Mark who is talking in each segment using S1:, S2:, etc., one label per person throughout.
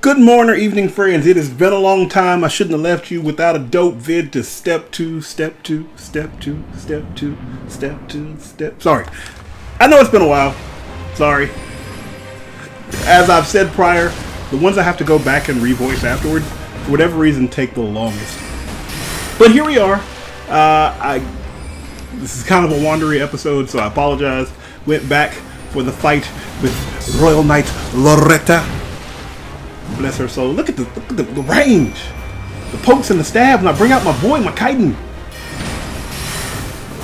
S1: Good morning or evening, friends. It has been a long time. I shouldn't have left you without a dope vid to step two, step two, step two, step two, step two, step. Sorry. I know it's been a while. Sorry. As I've said prior, the ones I have to go back and revoice afterwards, for whatever reason, take the longest. But here we are. This is kind of a wandery episode, so I apologize. Went back for the fight with Royal Knight Loretta. Bless her soul. Look at the range. The pokes and the stabs. And I bring out my boy, my chitin.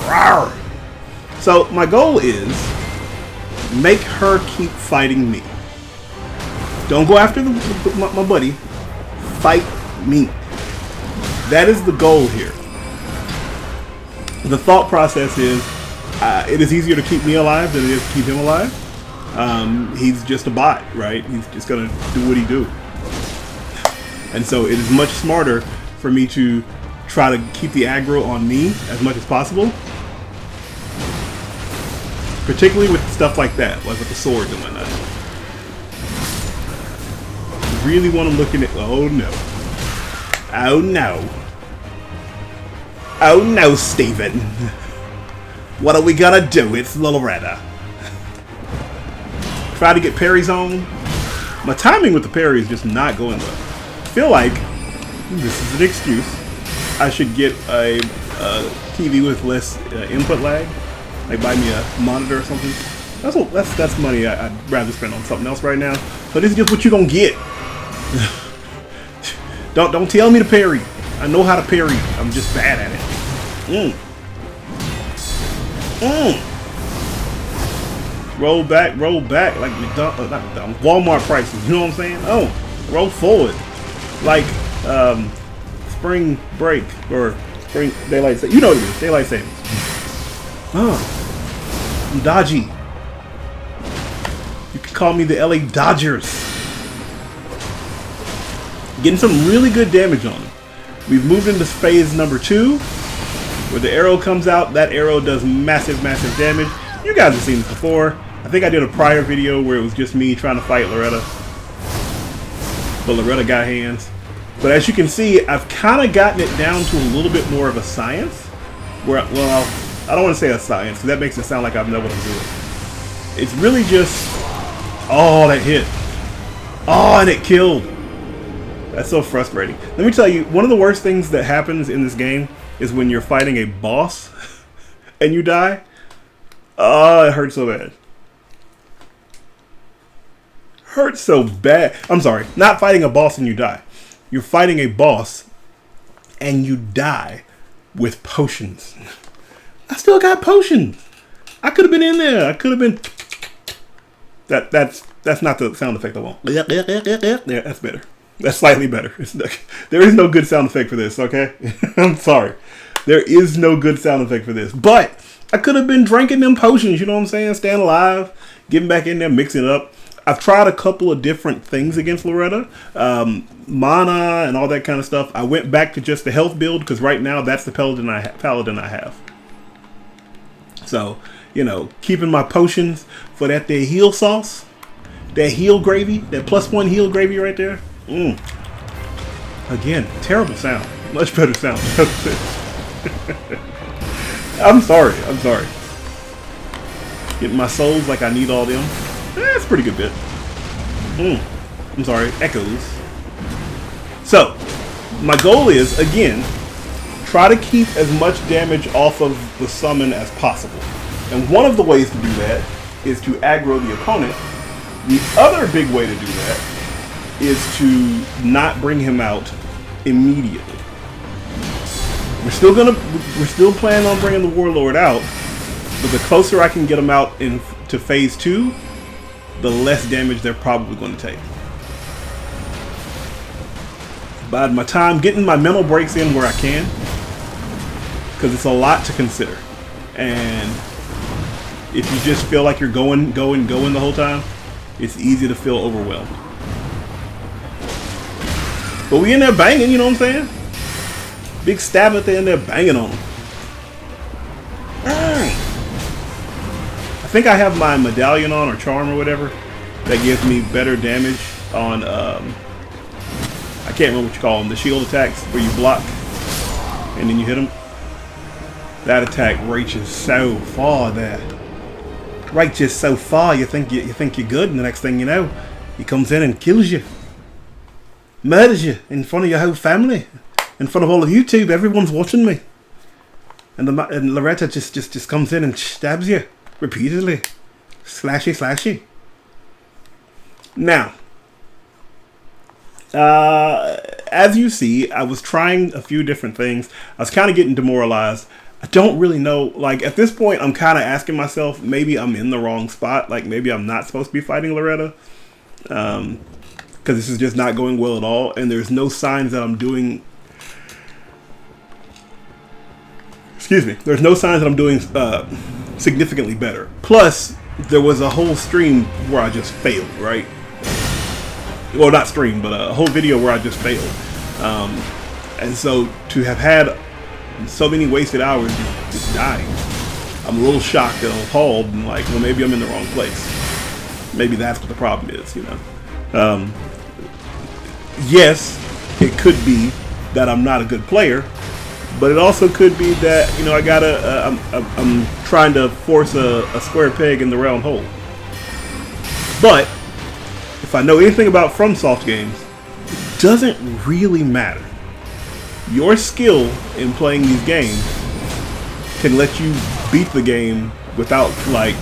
S1: Rawr. So my goal is make her keep fighting me. Don't go after my buddy. Fight me. That is the goal here. The thought process is it is easier to keep me alive than it is to keep him alive. He's just a bot, right? He's just gonna do what he do. And so it is much smarter for me to try to keep the aggro on me as much as possible. Particularly with stuff like that, like with the swords and whatnot. Really want to look in it. Oh no. Oh no. Oh no, Steven. What are we gonna do? It's Loretta. Try to get parries on. My timing with the parry is just not going well. I feel like this is an excuse. I should get a TV with less input lag. Like buy me a monitor or something. That's money I'd rather spend on something else right now. But this is just what you're gonna get. Don't tell me to parry. I know how to parry. I'm just bad at it. Roll back like Walmart prices. You know what I'm saying? Oh, roll forward like spring break or spring daylight savings. You know what it is, daylight savings. I'm dodgy. You can call me the LA Dodgers. Getting some really good damage on him. We've moved into phase number 2, where the arrow comes out. That arrow does massive damage. You guys have seen this before. I think I did a prior video where it was just me trying to fight Loretta. But Loretta got hands. But as you can see, I've kind of gotten it down to a little bit more of a science. Where, well, I don't want to say a science, because that makes it sound like I've never what I'm doing. It's really just, oh, that hit. Oh, and it killed. That's so frustrating. Let me tell you, one of the worst things that happens in this game is when you're fighting a boss and you die. Oh, it hurts so bad. Hurts so bad. I'm sorry, not fighting a boss and you die. You're fighting a boss and you die with potions. I still got potions. I could have been in there. I could have been. That's not the sound effect I want. Yeah, that's better. That's slightly better. There is no good sound effect for this, okay? I'm sorry. There is no good sound effect for this. But I could have been drinking them potions, you know what I'm saying? Staying alive, getting back in there, mixing it up. I've tried a couple of different things against Loretta. Mana and all that kind of stuff. I went back to just the health build because right now that's the paladin I have. So, you know, keeping my potions for that there heal sauce. That heal gravy. That +1 heal gravy right there. Again, terrible sound. Much better sound. I'm sorry. Getting my souls like I need all them. That's a pretty good bit. I'm sorry. Echoes. So, my goal is, again, try to keep as much damage off of the summon as possible. And one of the ways to do that is to aggro the opponent. The other big way to do that is to not bring him out immediately. We're still planning on bringing the Warlord out, but the closer I can get him out to phase 2, the less damage they're probably going to take. By my time getting my mental breaks in where I can, because it's a lot to consider, and if you just feel like you're going the whole time, it's easy to feel overwhelmed. But we in there banging, you know what I'm saying? Big Stabitha in there banging on him. I think I have my medallion on, or charm or whatever, that gives me better damage on I can't remember what you call them. The shield attacks where you block and then you hit them. That attack reaches so far there. Reaches so far you think you're good, and the next thing you know, he comes in and kills you. Murders you in front of your whole family. In front of all of YouTube, everyone's watching me. And Loretta just comes in and stabs you repeatedly. Slashy, slashy. Now, as you see, I was trying a few different things. I was kind of getting demoralized. I don't really know. Like, at this point, I'm kind of asking myself, maybe I'm in the wrong spot. Like, maybe I'm not supposed to be fighting Loretta. Because this is just not going well at all. And there's no signs that I'm doing... Excuse me. There's no signs that I'm doing significantly better. Plus, there was a whole stream where I just failed, right? Well, not stream, but a whole video where I just failed. And so to have had so many wasted hours just dying, I'm a little shocked and appalled and like, well, maybe I'm in the wrong place. Maybe that's what the problem is, you know. Yes, it could be that I'm not a good player, but it also could be that, you know, I'm trying to force a square peg in the round hole. But if I know anything about FromSoft games, it doesn't really matter. Your skill in playing these games can let you beat the game without, like,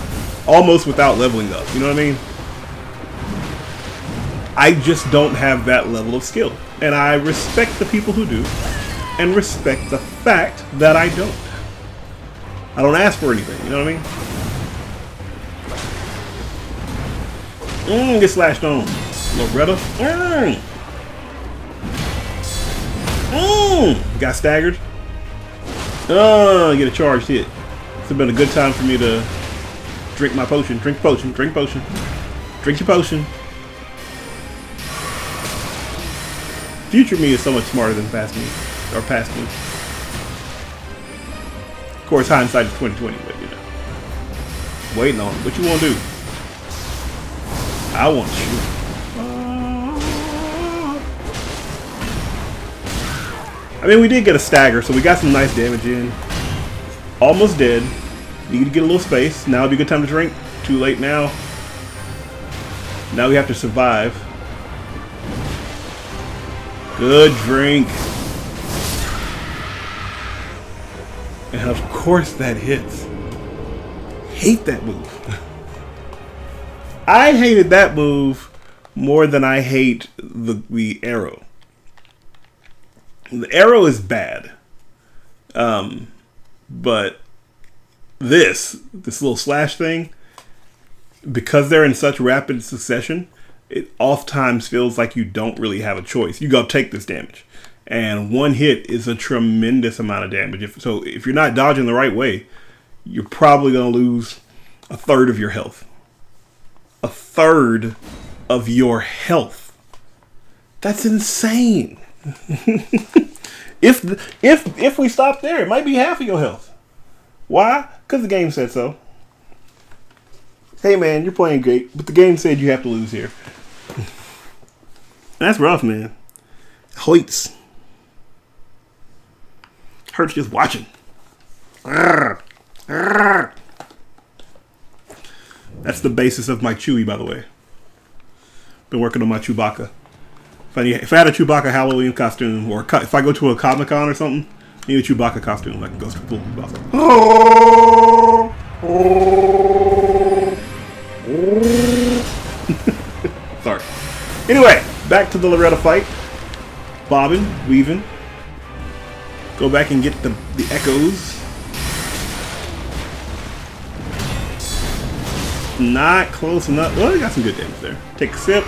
S1: almost without leveling up. You know what I mean? I just don't have that level of skill. And I respect the people who do, and respect the fact that I don't. I don't ask for anything, you know what I mean? Get slashed on. Loretta. Got staggered. Get a charged hit. It's been a good time for me to drink my potion. Drink potion. Drink potion. Drink your potion. Future me is so much smarter than past me. Or past me. Of course, hindsight is 20/20, but you know. Waiting on it. What you want to do? I want to shoot. I mean, we did get a stagger, so we got some nice damage in. Almost dead. Need to get a little space. Now would be a good time to drink. Too late now. Now we have to survive. Good drink. And of course that hits. Hate that move. I hated that move more than I hate the arrow. The arrow is bad. But this little slash thing, because they're in such rapid succession, it oftentimes feels like you don't really have a choice. You go take this damage. And one hit is a tremendous amount of damage. If you're not dodging the right way, you're probably going to lose a third of your health. A third of your health. That's insane. If we stop there, it might be half of your health. Why? Because the game said so. Hey man, you're playing great, but the game said you have to lose here. That's rough, man. Hoits. Hurts just watching. That's the basis of my Chewy, by the way. Been working on my Chewbacca. If I had a Chewbacca Halloween costume, or if I go to a Comic-Con or something, I need a Chewbacca costume. I can go to full Chewbacca. Sorry. Anyway, back to the Loretta fight. Bobbing, weaving. Go back and get the echoes. Not close enough. Well, we got some good damage there. Take a sip.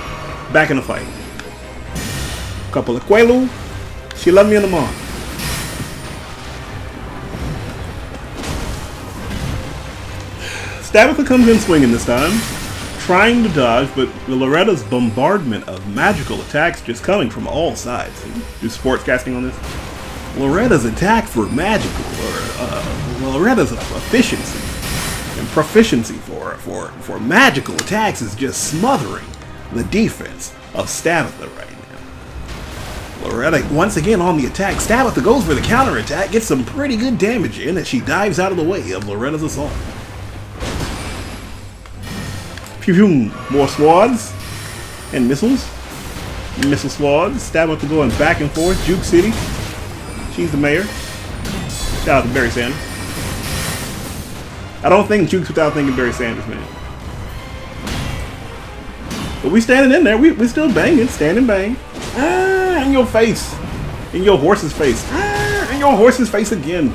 S1: Back in the fight. Couple of Quaalude. She loved me in the mall. Stabitha comes in swinging this time. Trying to dodge, but Loretta's bombardment of magical attacks just coming from all sides. Do sports casting on this? Loretta's attack for magical, or Loretta's efficiency and proficiency for magical attacks is just smothering the defense of Stabitha right now. Loretta once again on the attack. Stabitha goes for the counter attack, gets some pretty good damage in as she dives out of the way of Loretta's assault. Pew pew, more swads and missiles. Missile swads. Stabitha going back and forth. Juke City. She's the mayor. Shout out to Barry Sanders. I don't think Jukes without thinking Barry Sanders, man. But we standing in there. We still banging. Stand and bang. Ah, in your face. In your horse's face. Ah, in your horse's face again.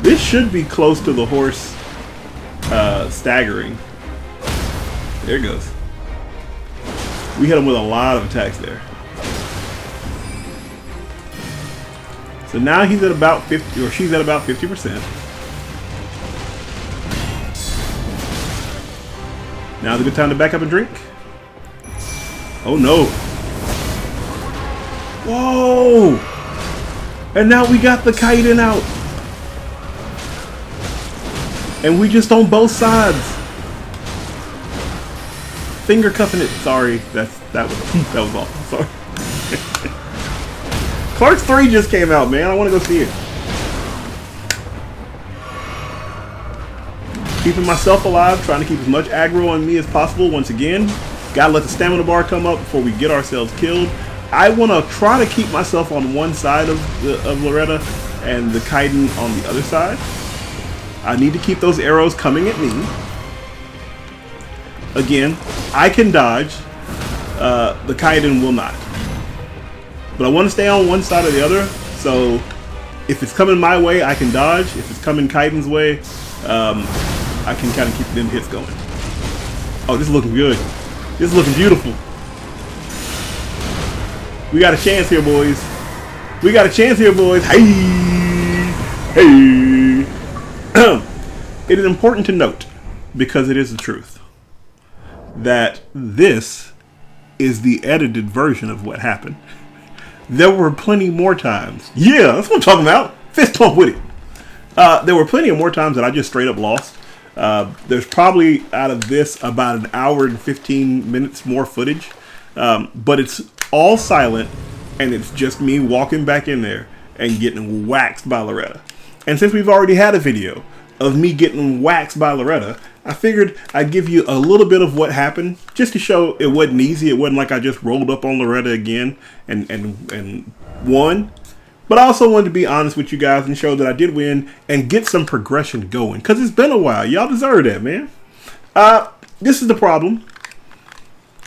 S1: This should be close to the horse staggering. There it goes. We hit him with a lot of attacks there. So now he's at about 50, or she's at about 50%. Now's a good time to back up and drink. Oh no. Whoa! And now we got the Kaiden out. And we just on both sides. Finger cuffing it. Sorry, that was awful. Sorry. Clerks 3 just came out, man. I want to go see it. Keeping myself alive, trying to keep as much aggro on me as possible. Once again, gotta let the stamina bar come up before we get ourselves killed. I want to try to keep myself on one side of Loretta and the Kaiden on the other side. I need to keep those arrows coming at me. Again, I can dodge. The Kaiden will not. But I want to stay on one side or the other. So if it's coming my way, I can dodge. If it's coming Kaiden's way, I can kind of keep them hits going. Oh, this is looking good. This is looking beautiful. We got a chance here, boys. We got a chance here, boys. Hey! Hey! It is important to note, because it is the truth, that this is the edited version of what happened. There were plenty more times. Yeah, that's what I'm talking about. Fist pump with it. There were plenty of more times that I just straight up lost. There's probably out of this about an hour and 15 minutes more footage. But it's all silent, and it's just me walking back in there and getting waxed by Loretta. And since we've already had a video of me getting waxed by Loretta, I figured I'd give you a little bit of what happened, just to show it wasn't easy. It wasn't like I just rolled up on Loretta again and won. But I also wanted to be honest with you guys and show that I did win and get some progression going, because it's been a while. Y'all deserve that, man. This is the problem.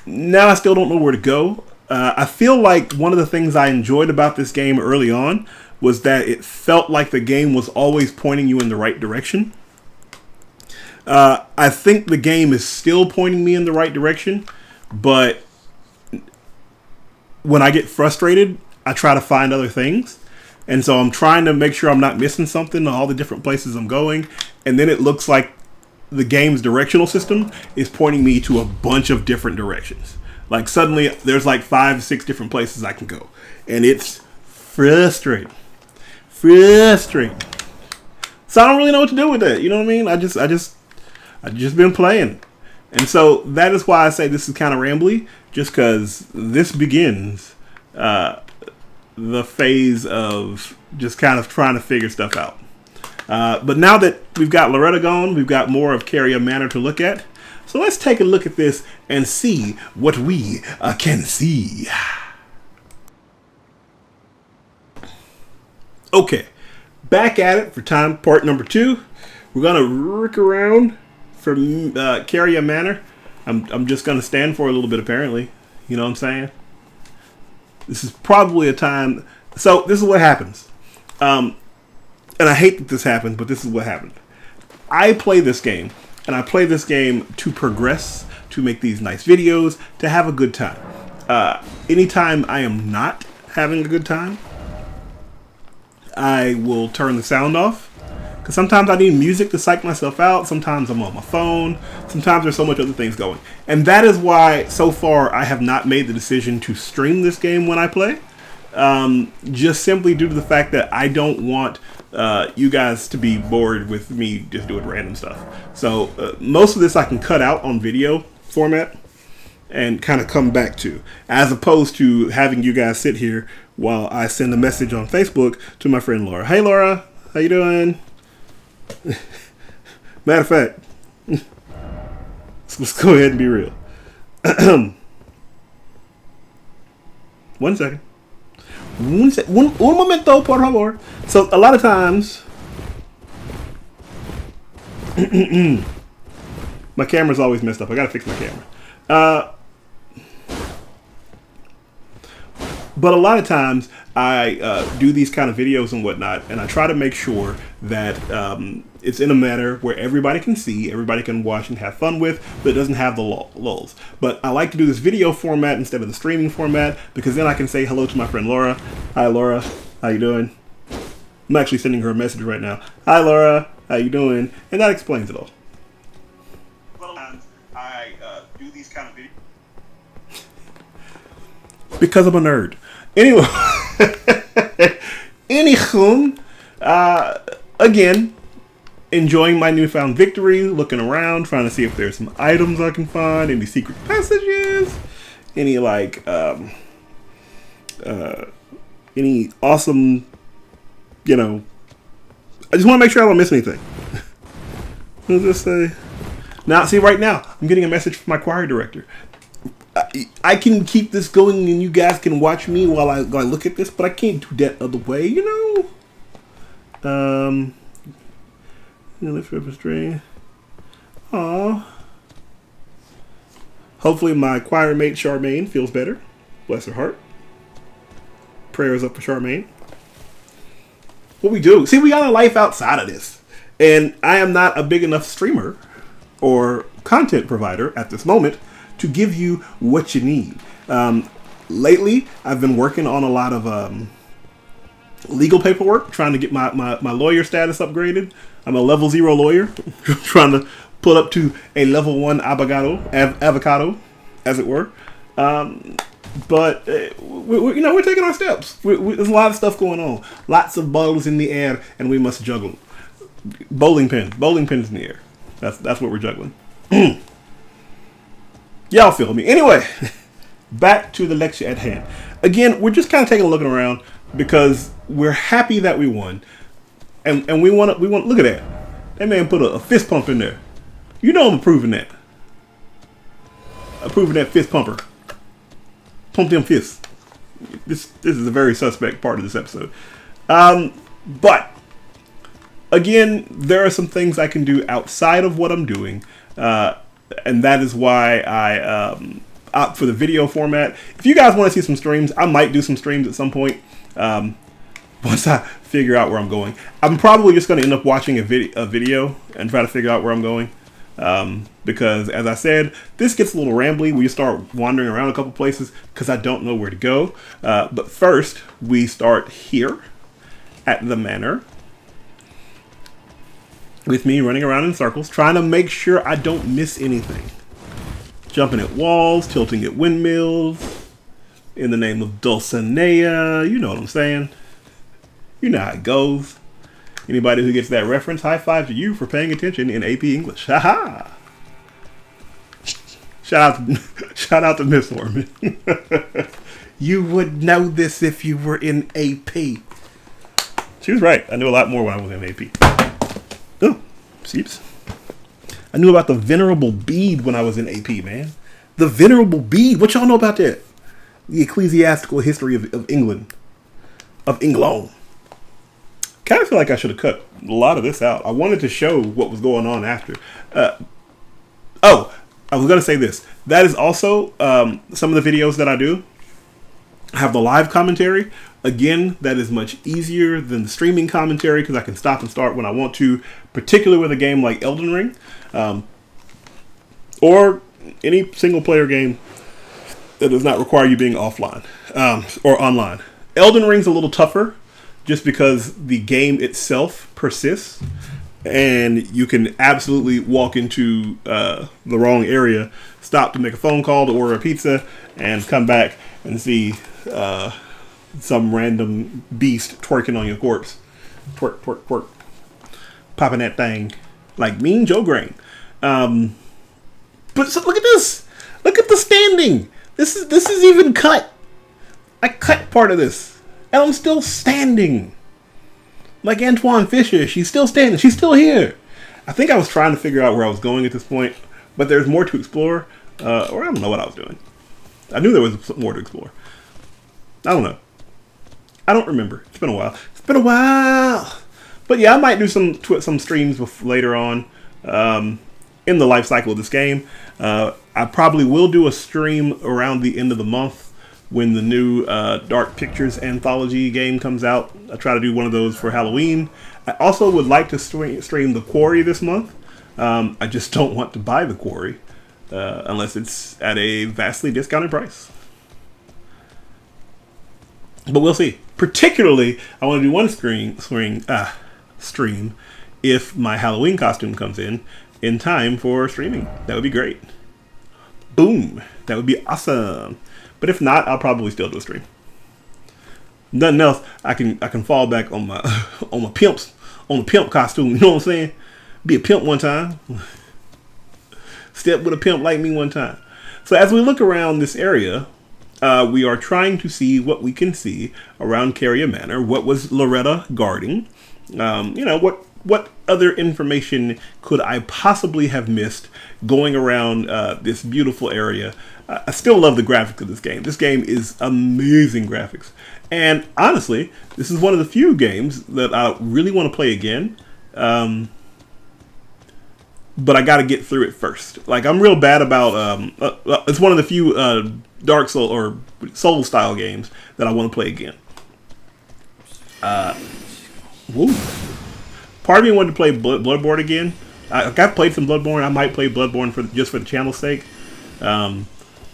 S1: Now I still don't know where to go. I feel like one of the things I enjoyed about this game early on was that it felt like the game was always pointing you in the right direction. I think the game is still pointing me in the right direction, but when I get frustrated, I try to find other things. And so I'm trying to make sure I'm not missing something in all the different places I'm going. And then it looks like the game's directional system is pointing me to a bunch of different directions. Like suddenly there's like 5 or 6 different places I can go. And it's frustrating. Frustrating. So I don't really know what to do with that. You know what I mean? I just been playing. And so that is why I say this is kind of rambly, just because this begins the phase of just kind of trying to figure stuff out. But now that we've got Loretta gone, we've got more of Caria Manor to look at. So let's take a look at this and see what we can see. Okay, back at it for part number 2. We're gonna rick around from Caria Manor. I'm just gonna stand for a little bit, apparently. You know what I'm saying? This is probably a time. So this is what happens. And I hate that this happened, but this is what happened. I play this game, and I play this game to progress, to make these nice videos, to have a good time. Anytime I am not having a good time, I will turn the sound off. Because sometimes I need music to psych myself out. Sometimes I'm on my phone. Sometimes there's so much other things going. And that is why, so far, I have not made the decision to stream this game when I play. Just simply due to the fact that I don't want you guys to be bored with me just doing random stuff. So most of this I can cut out on video format. and kind of come back to, as opposed to having you guys sit here while I send a message on Facebook to my friend Laura. Hey Laura, how you doing? Matter of fact, let's go ahead and be real. One second. Un momento, por favor. So a lot of times, my camera's always messed up. I gotta fix my camera. But a lot of times I do these kind of videos and whatnot, and I try to make sure that it's in a manner where everybody can see, everybody can watch and have fun with, but it doesn't have the lulls. But I like to do this video format instead of the streaming format, because then I can say hello to my friend Laura. Hi Laura, how you doing? I'm actually sending her a message right now. Hi Laura, how you doing? And that explains it all. I do these kind of videos because I'm a nerd. Anyway, anywho, again, enjoying my newfound victory, looking around, trying to see if there's some items I can find, any secret passages, any like, any awesome, you know, I just want to make sure I don't miss anything. What does this say? Now, see, right now, I'm getting a message from my choir director. I can keep this going and you guys can watch me while I look at this, but I can't do that other way, you know? Let's rip a string. Aww. Hopefully my choir mate Charmaine feels better. Bless her heart. Prayers up for Charmaine. What we do? See, we got a life outside of this. And I am not a big enough streamer or content provider at this moment to give you what you need. Lately, I've been working on a lot of legal paperwork, trying to get my lawyer status upgraded. I'm a level 0 lawyer, trying to pull up to a level 1 avocado, as it were. But we're taking our steps. There's a lot of stuff going on. Lots of balls in the air, and we must juggle. Bowling pins in the air. That's what we're juggling. Y'all feel me. Anyway, back to the lecture at hand. Again, we're just kind of taking a look around because we're happy that we won, and we want to look at that. That man put a fist pump in there. You know I'm approving that. Approving that fist pumper. Pump them fists. This is a very suspect part of this episode. But again, there are some things I can do outside of what I'm doing. And that is why I opt for the video format. If you guys want to see some streams, I might do some streams at some point. Once I figure out where I'm going. I'm probably just going to end up watching a video and try to figure out where I'm going. Because as I said, this gets a little rambly. We start wandering around a couple places because I don't know where to go. But first, we start here at the manor. With me running around in circles, trying to make sure I don't miss anything. Jumping at walls, tilting at windmills, in the name of Dulcinea, you know what I'm saying. You know how it goes. Anybody who gets that reference, high five to you for paying attention in AP English. Haha. Shout out to Miss Orman. You would know this if you were in AP. She was right. I knew a lot more when I was in AP. Oh, seeps. I knew about the venerable bead when I was in AP, man. The venerable bead. What y'all know about that? The ecclesiastical history of England. Of England. Kind of feel like I should have cut a lot of this out. I wanted to show what was going on after. I was going to say this. That is also some of the videos that I do. I have the live commentary. Again, that is much easier than the streaming commentary because I can stop and start when I want to, particularly with a game like Elden Ring, or any single player game that does not require you being offline or online. Elden Ring's a little tougher just because the game itself persists and you can absolutely walk into the wrong area, stop to make a phone call to order a pizza, and come back and see some random beast twerking on your corpse. Twerk, twerk, twerk. Popping that thing like Mean Joe Grain. But so, look at this. Look at the standing. This is even cut. I cut part of this, and I'm still standing. Like Antoine Fisher, she's still standing. She's still here. I think I was trying to figure out where I was going at this point, but there's more to explore, or I don't know what I was doing. I knew there was more to explore. I don't know. I don't remember. It's been a while. It's been a while. But yeah, I might do some streams later on in the life cycle of this game. I probably will do a stream around the end of the month when the new Dark Pictures anthology game comes out. I try to do one of those for Halloween. I also would like to stream The Quarry this month. I just don't want to buy The Quarry unless it's at a vastly discounted price. But we'll see. Particularly, I want to do one stream if my Halloween costume comes in time for streaming. That would be great. Boom. That would be awesome. But if not, I'll probably still do a stream. Nothing else. I can fall back on my on the pimp costume. You know what I'm saying? Be a pimp one time. Step with a pimp like me one time. So as we look around this area, we are trying to see what we can see around Carrier Manor. What was Loretta guarding? What other information could I possibly have missed going around this beautiful area? I still love the graphics of this game. This game is amazing graphics. And honestly, this is one of the few games that I really want to play again. But I got to get through it first. Like, I'm real bad about... it's one of the few Dark Soul or Soul style games that I want to play again. Woo. Part of me wanted to play Bloodborne again. I've played some Bloodborne. I might play Bloodborne just for the channel's sake.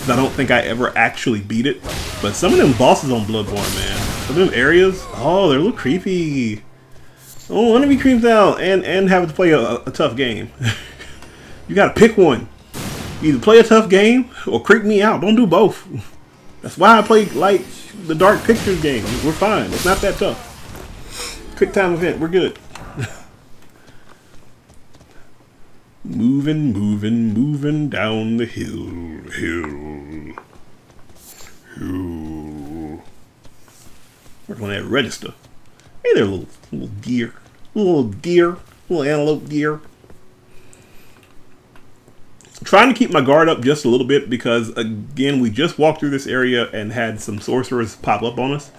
S1: I don't think I ever actually beat it. But some of them bosses on Bloodborne, man. Some of them areas, oh, they're a little creepy. Oh, I want to be creeped out and have to play a tough game. You gotta pick one. Either play a tough game or creep me out. Don't do both. That's why I play like the Dark Pictures game. We're fine. It's not that tough. Quick time event. We're good. Moving down the hill. Working on that register. Hey there, little deer. Little antelope deer. Trying to keep my guard up just a little bit because, again, we just walked through this area and had some sorcerers pop up on us.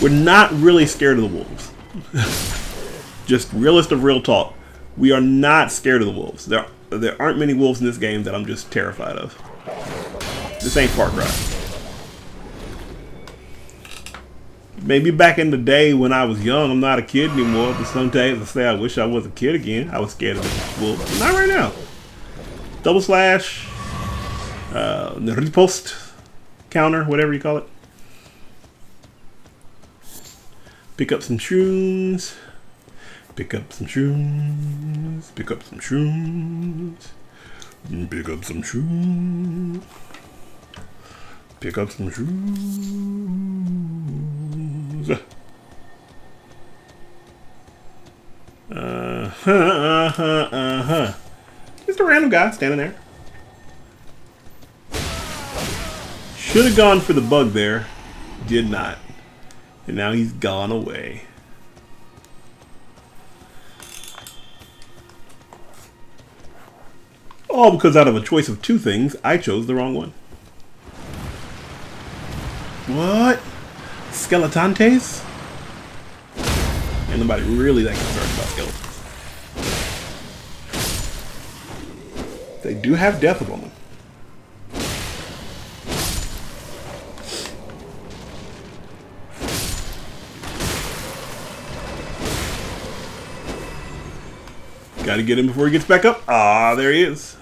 S1: We're not really scared of the wolves. Just realist of real talk. We are not scared of the wolves. There aren't many wolves in this game that I'm just terrified of. This ain't Far Cry. Maybe back in the day when I was young, I'm not a kid anymore, but some days I say I wish I was a kid again. I was scared of the wolves. But not right now. Double slash, the repost counter, whatever you call it. Pick up some shrooms. Pick up some shrooms. Pick up some shrooms. Pick up some shrooms. Pick up some shrooms. Just a random guy standing there. Should have gone for the bug there. Did not. And now he's gone away. All because out of a choice of two things, I chose the wrong one. What? Skeletantes? Ain't nobody really that concerned about skeletons. They do have death on them. Gotta get him before he gets back up. Ah, there he is.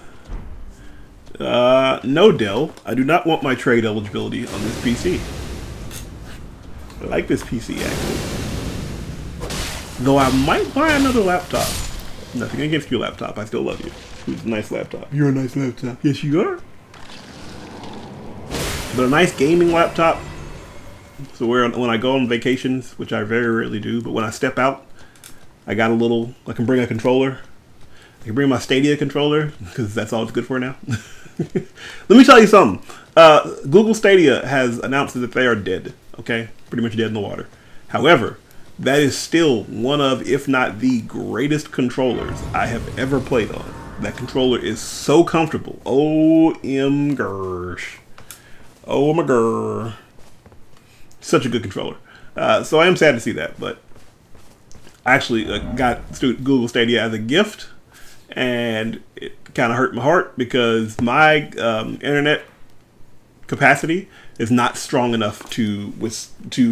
S1: No, Dell. I do not want my trade eligibility on this PC. I like this PC, actually. Though I might buy another laptop. Nothing against your laptop. I still love you. It's a nice laptop. You're a nice laptop. Yes, you are. But a nice gaming laptop. So when I go on vacations, which I very rarely do, but when I step out, I got a little, I can bring a controller. I can bring my Stadia controller, because that's all it's good for now. Let me tell you something. Google Stadia has announced that they are dead. Okay, pretty much dead in the water. However, that is still one of, if not the greatest controllers I have ever played on. That controller is so comfortable. OMG. Oh my god. Such a good controller. So I am sad to see that, but I actually got Google Stadia as a gift, and it kind of hurt my heart because my internet capacity is not strong enough to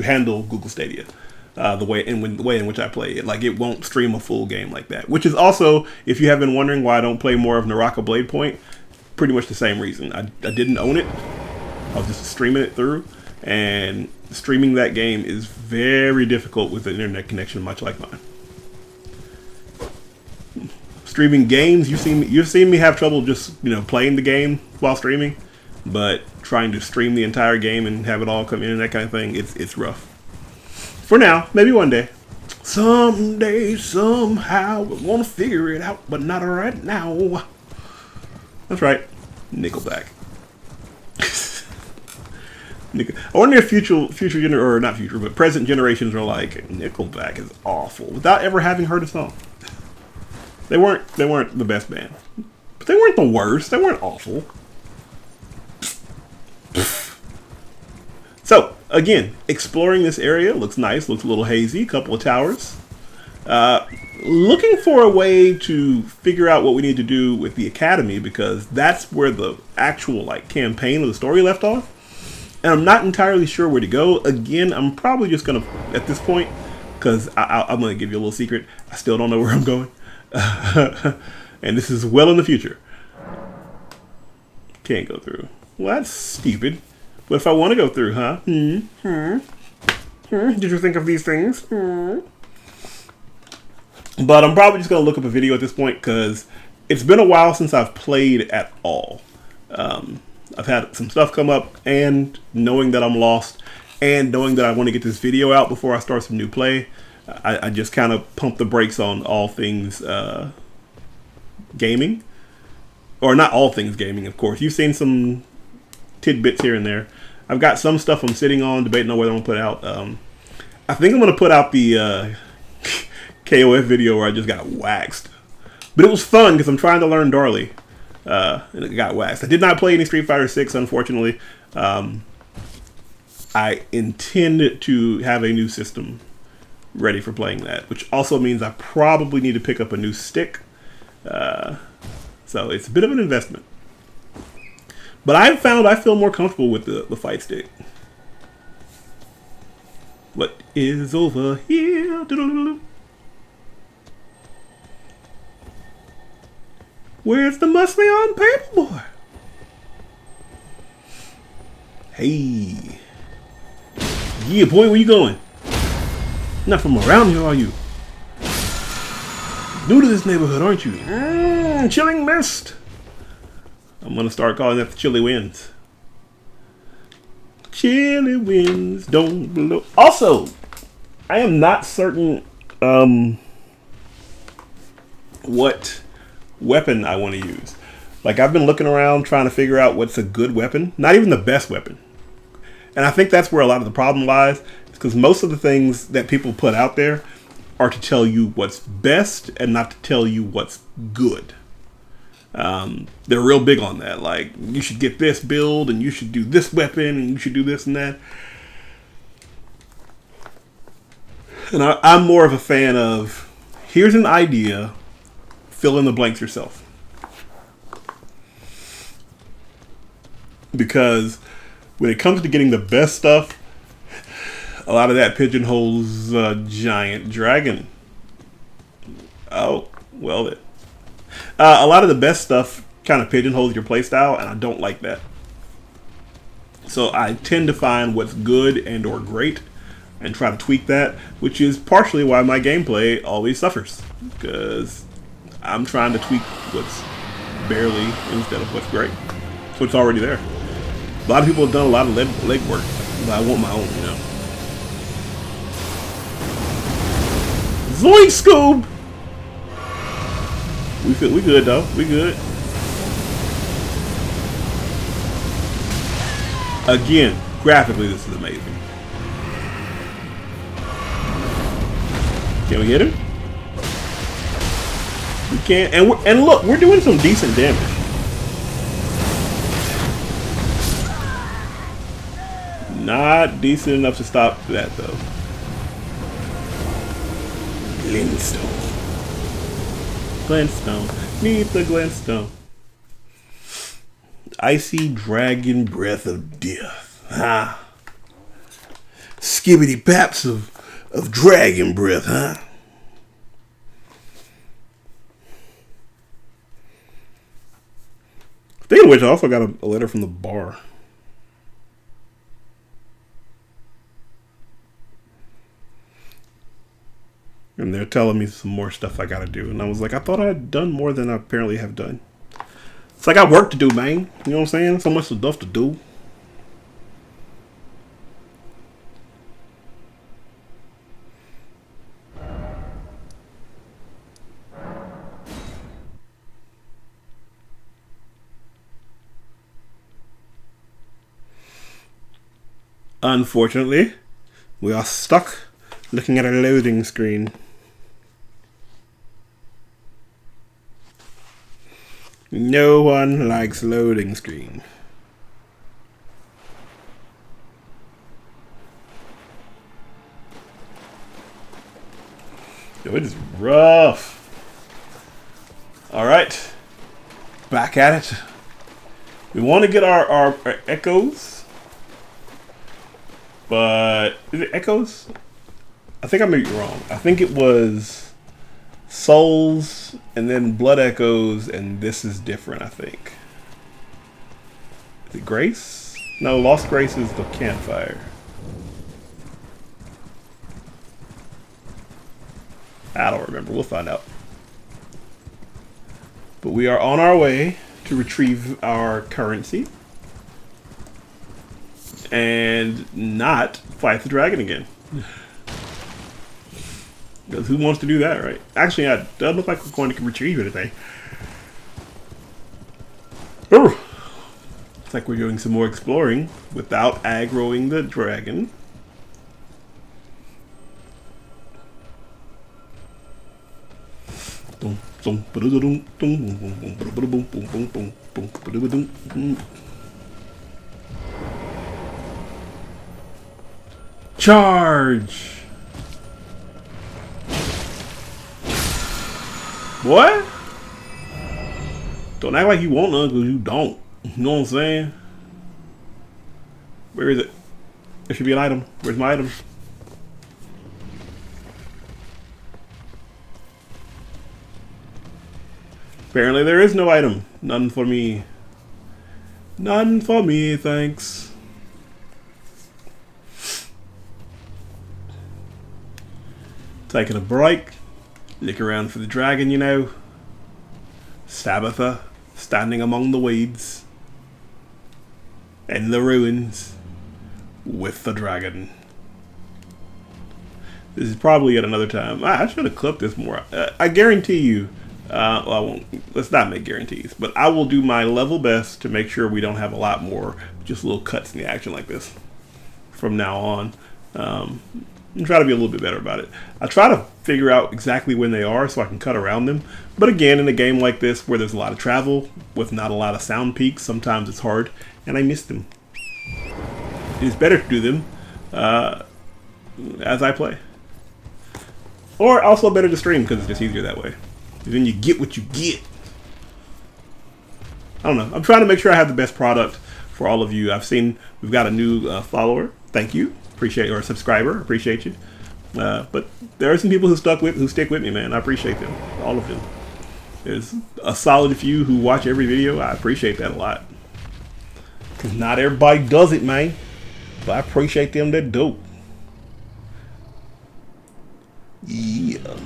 S1: handle Google Stadia. The way in which I play it, like it won't stream a full game like that. Which is also, if you have been wondering why I don't play more of Naraka Blade Point, pretty much the same reason. I didn't own it. I was just streaming it through, and streaming that game is very difficult with an internet connection much like mine. Streaming games, you've seen me have trouble just playing the game while streaming, but trying to stream the entire game and have it all come in and that kind of thing, it's rough. For now, maybe one day. Someday, somehow, we're gonna figure it out, but not right now. That's right, Nickelback. I wonder if present generations are like, Nickelback is awful, without ever having heard a song. They weren't the best band, but they weren't the worst. They weren't awful. So again, exploring this area looks nice. Looks a little hazy. Couple of towers. Looking for a way to figure out what we need to do with the academy, because that's where the actual campaign of the story left off. And I'm not entirely sure where to go. Again, I'm probably just gonna, at this point, because I'm gonna give you a little secret. I still don't know where I'm going, and this is well in the future. Can't go through. Well, that's stupid. But if I want to go through, huh? Did you think of these things? But I'm probably just going to look up a video at this point, because it's been a while since I've played at all. I've had some stuff come up, and knowing that I'm lost, and knowing that I want to get this video out before I start some new play, I just kind of pump the brakes on all things gaming. Or not all things gaming, of course. You've seen some tidbits here and there. I've got some stuff I'm sitting on, debating on whether I'm going to put out. I think I'm going to put out the KOF video where I just got waxed. But it was fun because I'm trying to learn Darley. And it got waxed. I did not play any Street Fighter 6, unfortunately. I intend to have a new system ready for playing that, which also means I probably need to pick up a new stick. So it's a bit of an investment. But I've found I feel more comfortable with the fight stick. What is over here? Where's the muscly on paperboy? Hey. Yeah, boy, where you going? Not from around here, are you? New to this neighborhood, aren't you? Chilling mist. I'm gonna start calling that the chilly winds. Chilly winds don't blow. Also, I am not certain what weapon I want to use. Like, I've been looking around trying to figure out what's a good weapon. Not even the best weapon. And I think that's where a lot of the problem lies, because most of the things that people put out there are to tell you what's best and not to tell you what's good. They're real big on that. Like, you should get this build, and you should do this weapon, and you should do this and that. And I'm more of a fan of, here's an idea, fill in the blanks yourself. Because when it comes to getting the best stuff, a lot of that pigeonholes a giant dragon. Oh, well then. A lot of the best stuff kind of pigeonholes your playstyle, and I don't like that. So I tend to find what's good and or great and try to tweak that, which is partially why my gameplay always suffers, because I'm trying to tweak what's barely instead of what's great. So it's already there. A lot of people have done a lot of leg work, but I want my own, you know. Zoink, Scoob! We good though. We good. Again, graphically, this is amazing. Can we hit him? We can't. And look, we're doing some decent damage. Not decent enough to stop that, though. Glintstone. Glintstone. Need the glintstone. Icy dragon breath of death. Huh? Skibbity paps of dragon breath, huh? Speaking of which, I also got a letter from the bar. And they're telling me some more stuff I gotta do. And I was like, I thought I had done more than I apparently have done. It's like I got work to do, man. You know what I'm saying? So much stuff to do. Unfortunately, we are stuck looking at a loading screen. No one likes loading screen. Yo, it is rough. Alright. Back at it. We want to get our echoes. But is it echoes? I think I may be wrong. I think it was souls and then blood echoes, and this is different, I think. Is it grace? No, lost grace is the campfire. I don't remember. We'll find out. But we are on our way to retrieve our currency and not fight the dragon again. Because who wants to do that, right? Actually, it doesn't look like we're going to retrieve anything. Ooh. It's like we're doing some more exploring without aggroing the dragon. Charge! What? Don't act like you want none because you don't. You know what I'm saying? Where is it? There should be an item. Where's my item? Apparently there is no item. None for me. None for me, thanks. Taking a break. Look around for the dragon, you know. Stabitha, standing among the weeds. In the ruins. With the dragon. This is probably at another time. I should have clipped this more. I guarantee you. Well, I won't. Let's not make guarantees. But I will do my level best to make sure we don't have a lot more just little cuts in the action like this from now on. And try to be a little bit better about it. I try to figure out exactly when they are so I can cut around them. But again, in a game like this where there's a lot of travel with not a lot of sound peaks, sometimes it's hard and I miss them. It is better to do them as I play. Or also better to stream because it's just easier that way. Then you get what you get. I don't know. I'm trying to make sure I have the best product for all of you. I've seen we've got a new follower. Thank you. Appreciate, or a subscriber. Appreciate you. But there are some people who stick with me, man. I appreciate them. All of them. There's a solid few who watch every video. I appreciate that a lot. Because not everybody does it, man. But I appreciate them that do. Yeah.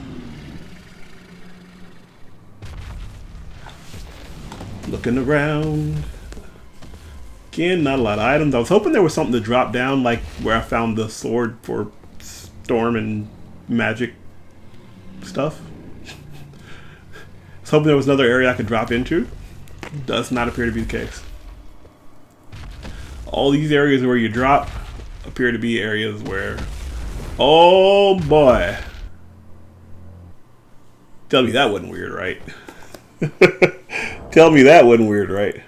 S1: Looking around. Again, not a lot of items. I was hoping there was something to drop down, like where I found the sword for storm and magic stuff. I was hoping there was another area I could drop into. Does not appear to be the case. All these areas where you drop appear to be areas where, oh boy. Tell me that wasn't weird, right? Tell me that wasn't weird, right?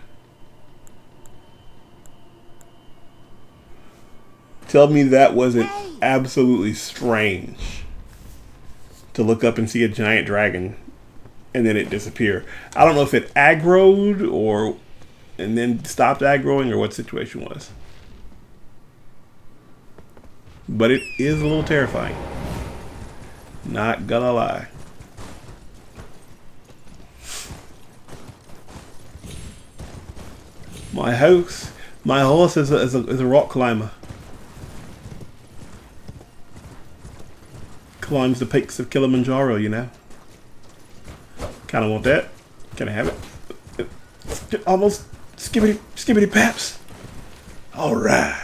S1: Tell me that wasn't absolutely strange to look up and see a giant dragon and then it disappear. I don't know if it aggroed or and then stopped aggroing or what situation was. But it is a little terrifying. Not gonna lie. My horse is a rock climber. Climbs the peaks of Kilimanjaro, you know. Kind of want that. Can I have it? Almost skibbity paps. All right.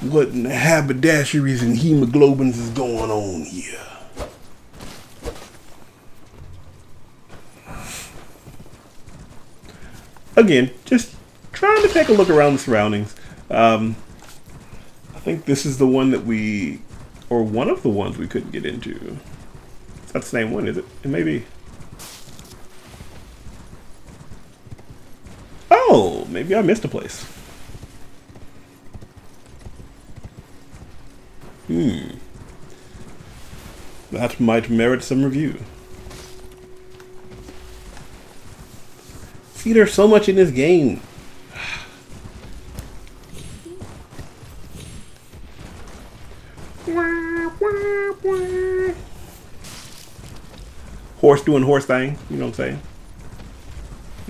S1: What in the haberdasheries and hemoglobins is going on here? Again, just trying to take a look around the surroundings. I think this is the one that or one of the ones we couldn't get into. It's not the same one, is it? It may be. Oh, maybe I missed a place. That might merit some review. See, there's so much in this game. Horse doing horse thing, you know what I'm saying?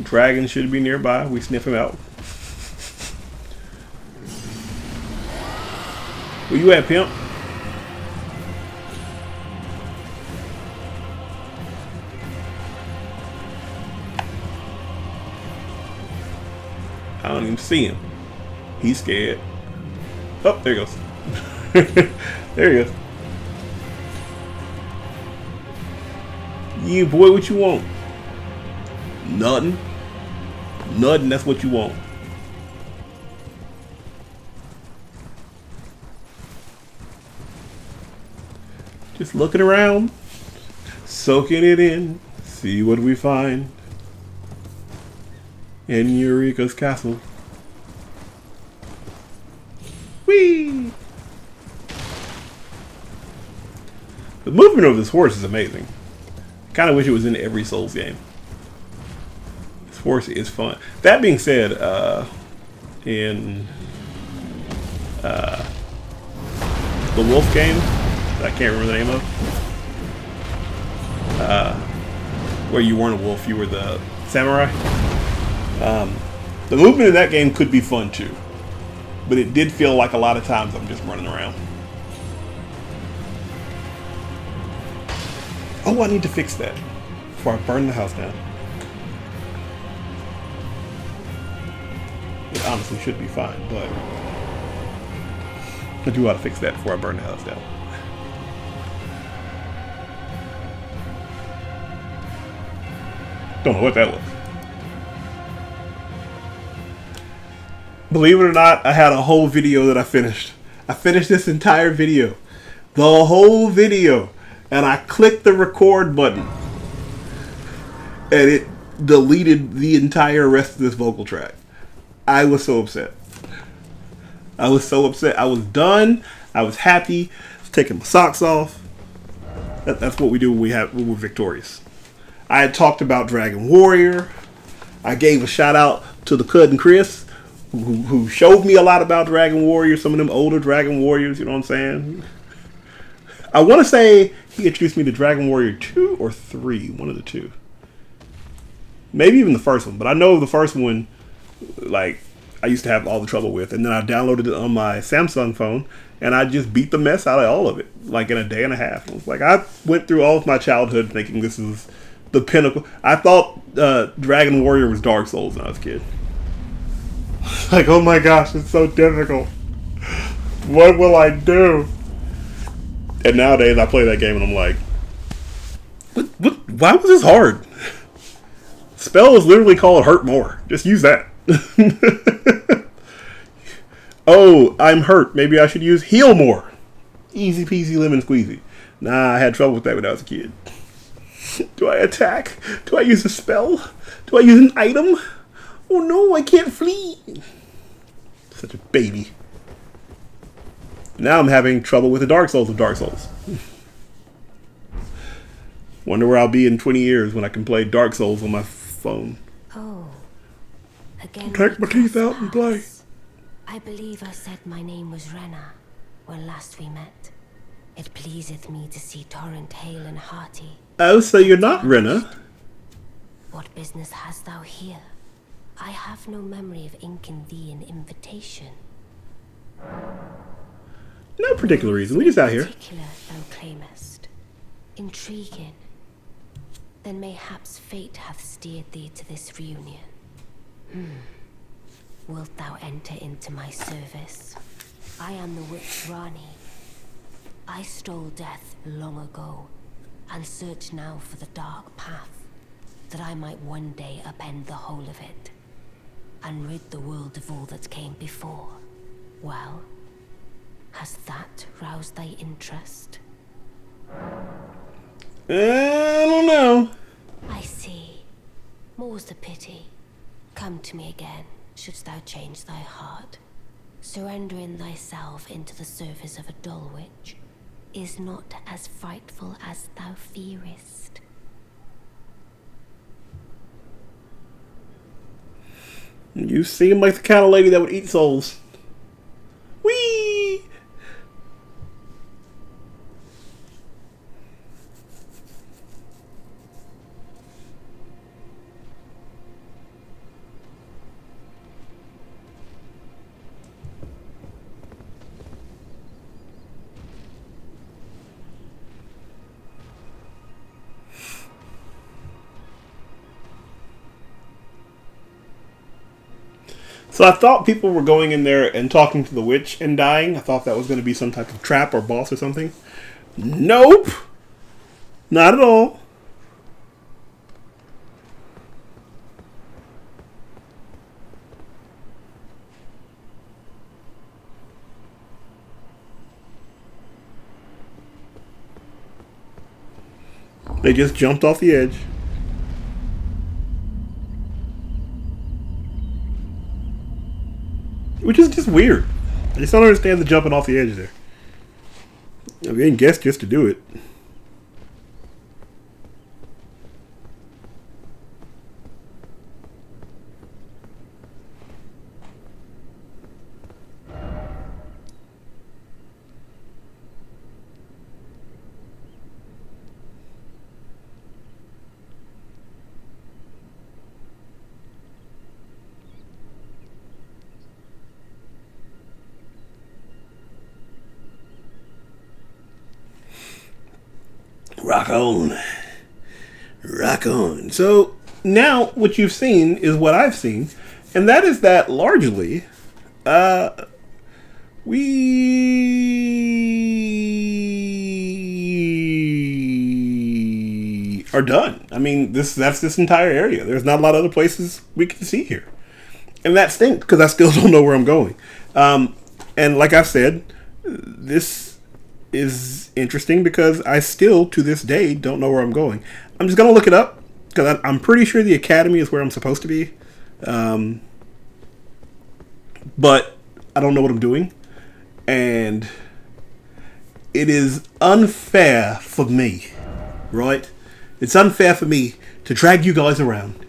S1: Dragon should be nearby. We sniff him out. Where you at, pimp? I don't even see him. He's scared. Oh, there he goes. There he goes. Yeah, boy, what you want? Nothing. Nothing, that's what you want. Just looking around, soaking it in, see what we find in Eureka's castle. Whee! The movement of this horse is amazing. I kind of wish it was in every Souls game. This horse is fun. That being said, in the wolf game, I can't remember the name of, where you weren't a wolf, you were the samurai. The movement in that game could be fun too, but it did feel like a lot of times I'm just running around. Oh, I need to fix that before I burn the house down. It honestly should be fine, but I do want to fix that before I burn the house down. Don't know what that was. Believe it or not, I had a whole video that I finished. I finished this entire video. The whole video. And I clicked the record button. And it deleted the entire rest of this vocal track. I was so upset. I was so upset. I was done. I was happy. I was taking my socks off. That's what we do when we're victorious. I had talked about Dragon Warrior. I gave a shout out to the cousin Chris, who showed me a lot about Dragon Warrior, some of them older Dragon Warriors, you know what I'm saying? I want to say he introduced me to Dragon Warrior 2 or 3, one of the two. Maybe even the first one, but I know the first one, like, I used to have all the trouble with, and then I downloaded it on my Samsung phone, and I just beat the mess out of all of it, like in a day and a half. It was like, I went through all of my childhood thinking this is the pinnacle. I thought Dragon Warrior was Dark Souls when I was a kid. Like, oh my gosh, it's so difficult. What will I do? And nowadays I play that game and I'm like, what? Why was this hard? spell is literally called Hurt More. Just use that. Oh, I'm hurt. Maybe I should use Heal More. Easy peasy lemon squeezy. Nah, I had trouble with that when I was a kid. Do I attack? Do I use a spell? Do I use an item? Oh no, I can't flee. Such a baby. Now I'm having trouble with the Dark Souls of Dark Souls. Wonder where I'll be in 20 years when I can play Dark Souls on my phone.
S2: Oh, again.
S1: Take my teeth out and play.
S2: I believe I said my name was Rena when last we met. It pleaseth me to see Torrent hale and hearty.
S1: Oh, so you're not Rena?
S2: What business hast thou here? I have no memory of inking thee an invitation.
S1: No particular reason. We just out here.
S2: Particular thou claimest. Intriguing. Then mayhaps fate hath steered thee to this reunion. Wilt thou enter into my service? I am the witch Rani. I stole death long ago, and search now for the dark path, that I might one day upend the whole of it, and rid the world of all that came before. Well, has that roused thy interest?
S1: I don't know.
S2: I see. More's the pity. Come to me again, shouldst thou change thy heart. Surrendering thyself into the service of a dull witch is not as frightful as thou fearest.
S1: You seem like the kind of lady that would eat souls. Whee! So I thought people were going in there and talking to the witch and dying. I thought that was going to be some type of trap or boss or something. Nope. Not at all. They just jumped off the edge. Which is just weird. I just don't understand the jumping off the edge there. I mean, guess just to do it. Rock on. Rock on. So now what you've seen is what I've seen, and that is that largely we are done. I mean, that's this entire area. There's not a lot of other places we can see here. And that stinks because I still don't know where I'm going. And like I've said, this is interesting because I still, to this day, don't know where I'm going. I'm just going to look it up because I'm pretty sure the academy is where I'm supposed to be. But I don't know what I'm doing. And it is unfair for me, right? It's unfair for me to drag you guys around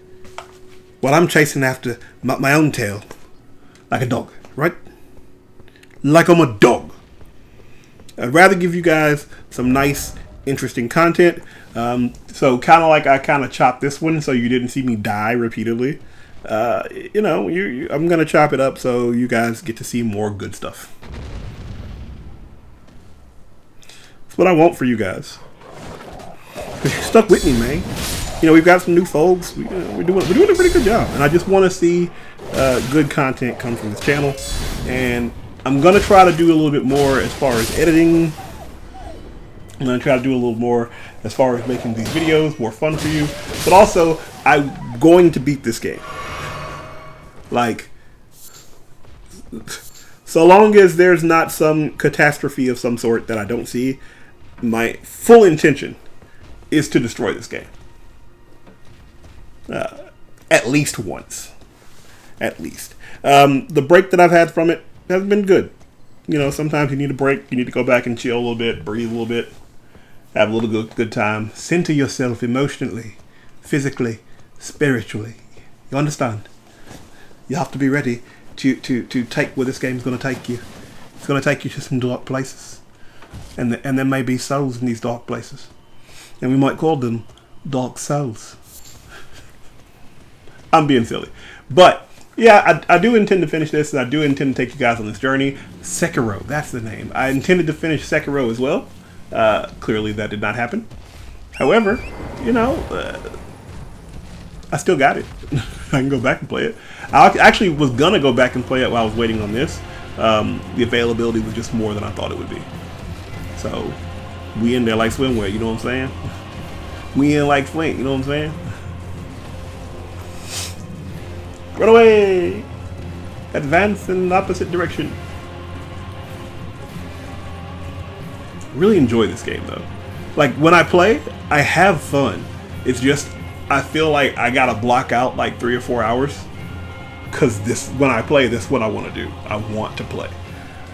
S1: while I'm chasing after my own tail like a dog, right? Like I'm a dog. I'd rather give you guys some nice, interesting content. So kind of like I kind of chopped this one so you didn't see me die repeatedly. I'm going to chop it up so you guys get to see more good stuff. That's what I want for you guys. You're stuck with me, man. You know, we've got some new folks. We're doing a pretty good job. And I just want to see good content come from this channel. And I'm going to try to do a little bit more as far as editing. I'm going to try to do a little more as far as making these videos more fun for you. But also I'm going to beat this game. Like, so long as there's not some catastrophe of some sort that I don't see, my full intention is to destroy this game. At least once. At least. The break that I've had from it has been good. You know, sometimes you need a break. You need to go back and chill a little bit, breathe a little bit, have a little good time. Center yourself emotionally, physically, spiritually. You understand? You have to be ready to take where this game's going to take you. It's going to take you to some dark places. And there may be souls in these dark places. And we might call them dark souls. I'm being silly. But, yeah, I do intend to finish this, and I do intend to take you guys on this journey. Sekiro, that's the name. I intended to finish Sekiro as well. Clearly that did not happen. However, you know, I still got it. I can go back and play it. I actually was going to go back and play it while I was waiting on this. The availability was just more than I thought it would be. So, we in there like swimwear, you know what I'm saying? We in like Flint, you know what I'm saying? Run away! Advance in the opposite direction. Really enjoy this game though. Like when I play, I have fun. It's just, I feel like I gotta block out like 3 or 4 hours. Cause when I play, this is what I want to do. I want to play.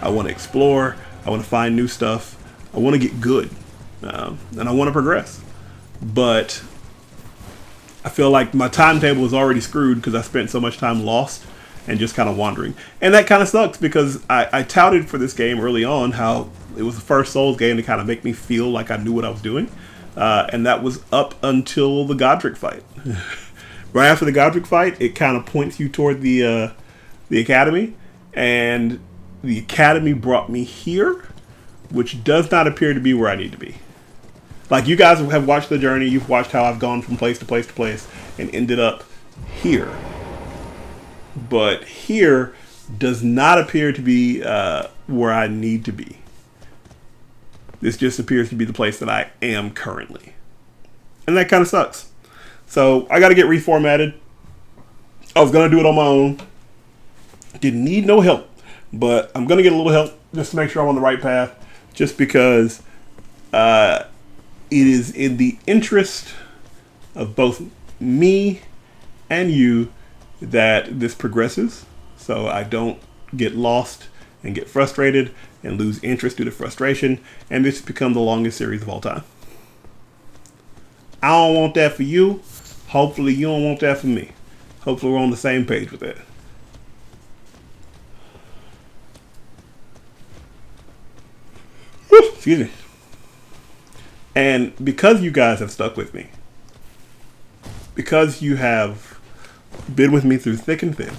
S1: I want to explore. I want to find new stuff. I want to get good. And I want to progress. But I feel like my timetable is already screwed because I spent so much time lost and just kind of wandering. And that kind of sucks because I touted for this game early on how it was the first Souls game to kind of make me feel like I knew what I was doing. And that was up until the Godric fight. Right after the Godric fight, it kind of points you toward the Academy. And the Academy brought me here, which does not appear to be where I need to be. Like, you guys have watched the journey. You've watched how I've gone from place to place to place and ended up here. But here does not appear to be where I need to be. This just appears to be the place that I am currently. And that kind of sucks. So, I got to get reformatted. I was going to do it on my own. Didn't need no help. But I'm going to get a little help just to make sure I'm on the right path. Just because it is in the interest of both me and you that this progresses. So I don't get lost and get frustrated and lose interest due to frustration. And this has become the longest series of all time. I don't want that for you. Hopefully you don't want that for me. Hopefully we're on the same page with that. Whew, excuse me. And because you guys have stuck with me, because you have been with me through thick and thin,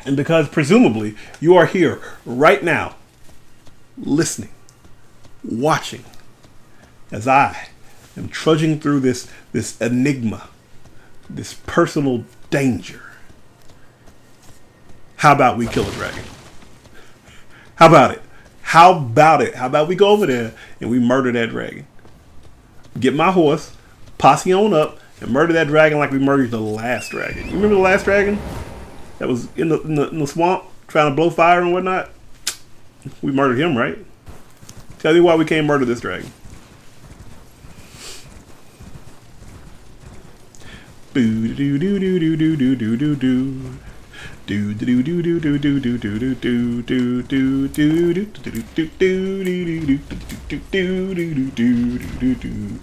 S1: and because presumably you are here right now, listening, watching, as I am trudging through this enigma, this personal danger. How about we kill a dragon? How about it? How about it? How about we go over there and we murder that dragon? Get my horse, posse on up, and murder that dragon like we murdered the last dragon. You remember the last dragon that was in the swamp trying to blow fire and whatnot? We murdered him, right? Tell me why we can't murder this dragon. Boo doo doo doo doo doo doo doo doo doo. Do do do do do do do do do do do do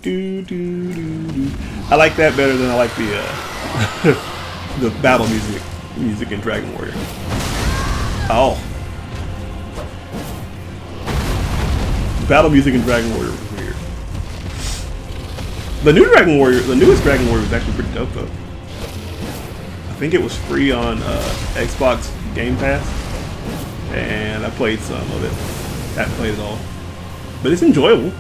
S1: do do. I like that better than I like the the battle music in Dragon Warrior. Oh, the battle music in Dragon Warrior was weird. The newest Dragon Warrior was actually pretty dope though. I think it was free on Xbox Game Pass, and I played some of it. Haven't played it all, but it's enjoyable.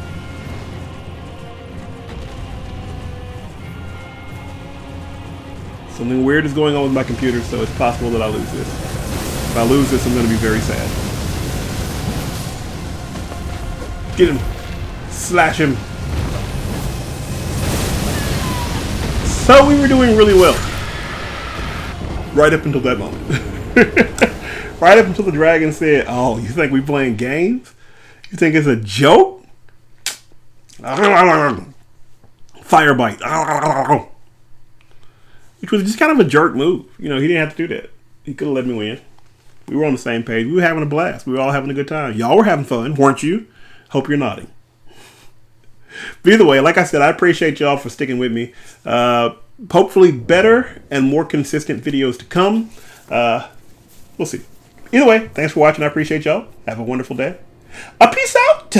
S1: Something weird is going on with my computer, so it's possible that I lose this. If I lose this, I'm going to be very sad. Get him! Slash him! So we were doing really well. Right up until that moment. Right up until the dragon said, oh, you think we playing games? You think it's a joke? Fire bite. Which was just kind of a jerk move. You know, he didn't have to do that. He could have let me win. We were on the same page. We were having a blast. We were all having a good time. Y'all were having fun, weren't you? Hope you're nodding. But either way, like I said, I appreciate y'all for sticking with me. Hopefully better and more consistent videos to come. We'll see. Either way, thanks for watching. I appreciate y'all. Have a wonderful day. A peace out.